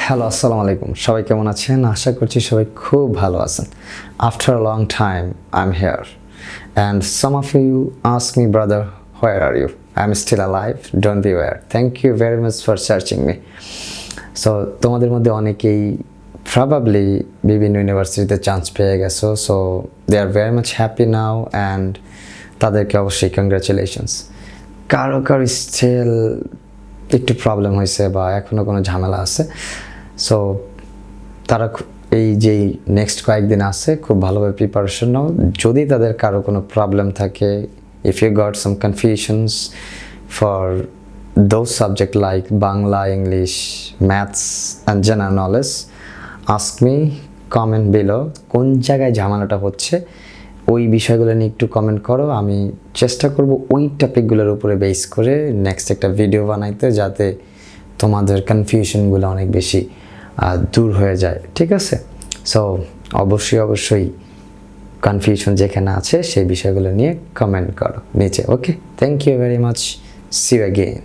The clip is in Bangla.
হ্যালো, আসসালামু আলাইকুম। সবাই কেমন আছেন? আশা করছি সবাই খুব ভালো আছেন। After a long time I am here and some of you ask me brother where are you? I am still alive, don't be worry. Thank you very much for searching me. So তোমাদের মধ্যে অনেকেই প্রবাবলি বিভিন্ন ইউনিভার্সিটিতে চান্স পেয়ে গেছো, so they are very much happy now and তাদেরকে অবশ্যই কংগ্রাচুলেশনস। কারো কারো স্টিল একটু প্রবলেম হয়েছে বা এখনও কোনো ঝামেলা আছে, সো তারা এই যেই নেক্সট কয়েকদিন আছে খুব ভালোভাবে প্রিপারেশন নাও। যদি তাদের কারো কোনো প্রবলেম থাকে, if you got some confusions for those subject like Bangla, English, maths and general knowledge, ask me, comment below. কোন জায়গায় ঝামেলাটা হচ্ছে ওই বিষয়গুলো নিয়ে একটু কমেন্ট করো। আমি চেষ্টা করব ওই টপিকগুলোর উপরে বেস করে নেক্সট একটা ভিডিও বানাইতে, যাতে তোমাদের কনফিউশনগুলো অনেক বেশি দূর হয়ে যায়, ঠিক আছে? সো অবশ্যই কনফিউশন যেখানে আছে সেই বিষয়গুলো নিয়ে কমেন্ট করো নিচে। Okay, thank you very much, see you again.